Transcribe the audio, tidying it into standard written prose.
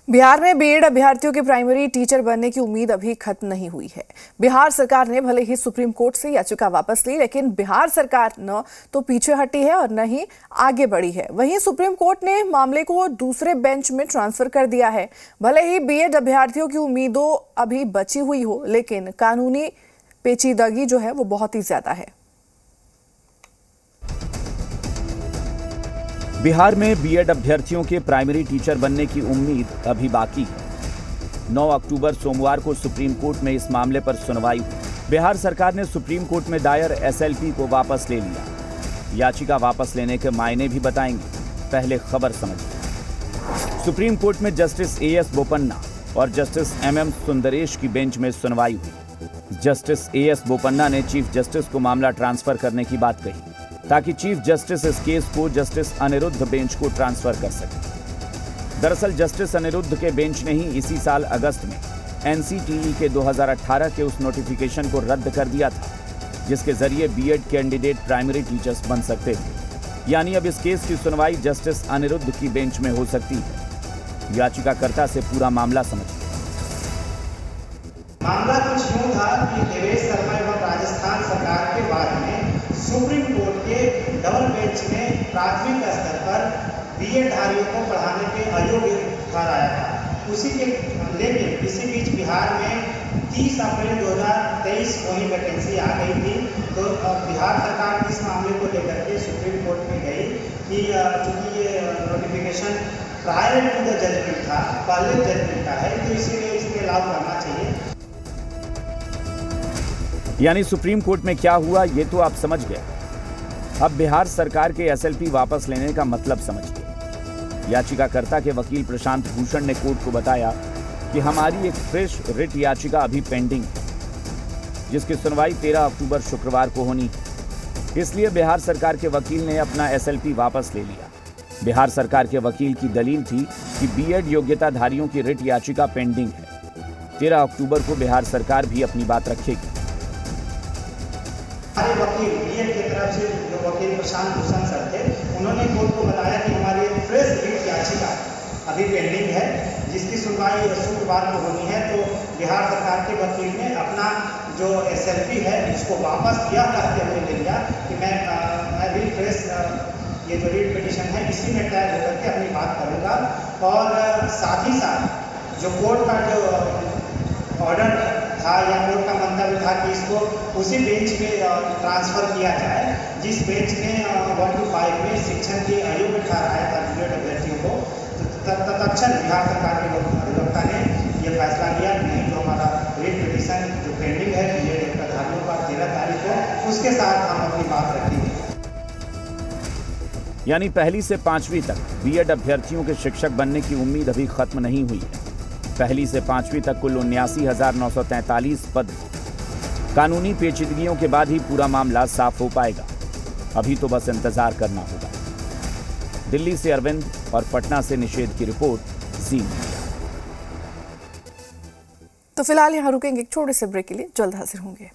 बिहार में बीएड अभ्यर्थियों के प्राइमरी टीचर बनने की उम्मीद अभी खत्म नहीं हुई है। बिहार सरकार ने भले ही सुप्रीम कोर्ट से याचिका वापस ली, लेकिन बिहार सरकार न तो पीछे हटी है और न ही आगे बढ़ी है। वहीं सुप्रीम कोर्ट ने मामले को दूसरे बेंच में ट्रांसफर कर दिया है। भले ही बीएड अभ्यर्थियों की उम्मीदों अभी बची हुई हो, लेकिन कानूनी पेचीदगी जो है वो बहुत ही ज्यादा है। बिहार में बीएड अभ्यर्थियों के प्राइमरी टीचर बनने की उम्मीद अभी बाकी है। 9 अक्टूबर सोमवार को सुप्रीम कोर्ट में इस मामले पर सुनवाई हुई। बिहार सरकार ने सुप्रीम कोर्ट में दायर एसएलपी को वापस ले लिया। याचिका वापस लेने के मायने भी बताएंगे, पहले खबर समझिए। सुप्रीम कोर्ट में जस्टिस एएस बोपन्ना और जस्टिस एमएम सुंदरेश की बेंच में सुनवाई हुई। जस्टिस एएस बोपन्ना ने चीफ जस्टिस को मामला ट्रांसफर करने की बात कही, ताकि चीफ जस्टिस इस केस को जस्टिस अनिरुद्ध बेंच को ट्रांसफर कर सके। दरअसल जस्टिस अनिरुद्ध के बेंच ने ही इसी साल अगस्त में एनसीटीई के 2018 के उस नोटिफिकेशन को रद्द कर दिया था, जिसके जरिए बीएड कैंडिडेट प्राइमरी टीचर्स बन सकते थे। यानी अब इस केस की सुनवाई जस्टिस अनिरुद्ध की बेंच में हो सकती है। याचिकाकर्ता से पूरा मामला समझिए। मामला कुछ यूं था कि देवेश शर्मा एवं राजस्थान सरकार के बाद में सुप्रीम कोर्ट के डबल बेंच ने प्राथमिक स्तर पर बीएडधारियों को पढ़ाने के अयोग्य ठहराया था। उसी के लेकिन इसी बीच बिहार में 30 अप्रैल 2023 वही वैकेंसी आ गई थी। तो बिहार सरकार इस मामले को लेकर के सुप्रीम कोर्ट में गई कि चूंकि ये notification prior to the judgment था, पहले जजमेंट का है, तो इसीलिए इसमें लागू करना चाहिए। यानी सुप्रीम कोर्ट में क्या हुआ ये तो आप समझ गए। अब बिहार सरकार के एसएलपी वापस लेने का मतलब समझिए। याचिकाकर्ता के वकील प्रशांत भूषण ने कोर्ट को बताया कि हमारी एक फ्रेश रिट याचिका अभी पेंडिंग है, जिसकी सुनवाई 13 अक्टूबर शुक्रवार को होनी है। इसलिए बिहार सरकार के वकील ने अपना एसएलपी वापस ले लिया। बिहार सरकार के वकील की दलील थी कि बीएड योग्यताधारियों की रिट याचिका पेंडिंग है। 13 अक्टूबर को बिहार सरकार भी अपनी बात रखेगी। हमारे वकील बीएड की तरफ से जो वकील प्रशांत भूषण सर थे, उन्होंने कोर्ट को बताया कि हमारी फ्रेश रिट याचिका अभी पेंडिंग है, जिसकी सुनवाई शुक्रवार को होनी है। तो बिहार सरकार के वकील ने अपना जो एसएलपी है उसको वापस यह कहते हुए ले लिया कि मैं भी फ्रेश ये जो रिट पिटीशन है इसी में टैग होकर के अपनी बात करूँगा। और साथ ही साथ जो कोर्ट का जो ऑर्डर था या कोर्ट का मंतव्य था कि इसको उसी बेंच में ट्रांसफर किया जाए जिस बेंच ने 1 to 5 में शिक्षण के अयोग्य ठहराया था बीएड अभ्यर्थियों को। तत्क्षण बिहार सरकार के अधिवक्ता ने यह फैसला लिया कि नहीं, जो हमारा रिट पिटीशन जो पेंडिंग है बीएड अभ्यर्थियों का 13 तारीख को, उसके साथ हम अपनी बात रखेंगे। यानी पहली से 5वीं तक बीएड अभ्यर्थियों के शिक्षक बनने की उम्मीद अभी खत्म नहीं हुई है। पहली से 5वीं तक कुल 79,943 पद। कानूनी पेचीदगियों के बाद ही पूरा मामला साफ हो पाएगा। अभी तो बस इंतजार करना होगा। दिल्ली से अरविंद और पटना से निषेध की रिपोर्ट जी। तो फिलहाल यहाँ रुकेंगे एक छोटे से ब्रेक के लिए, जल्द हाजिर होंगे।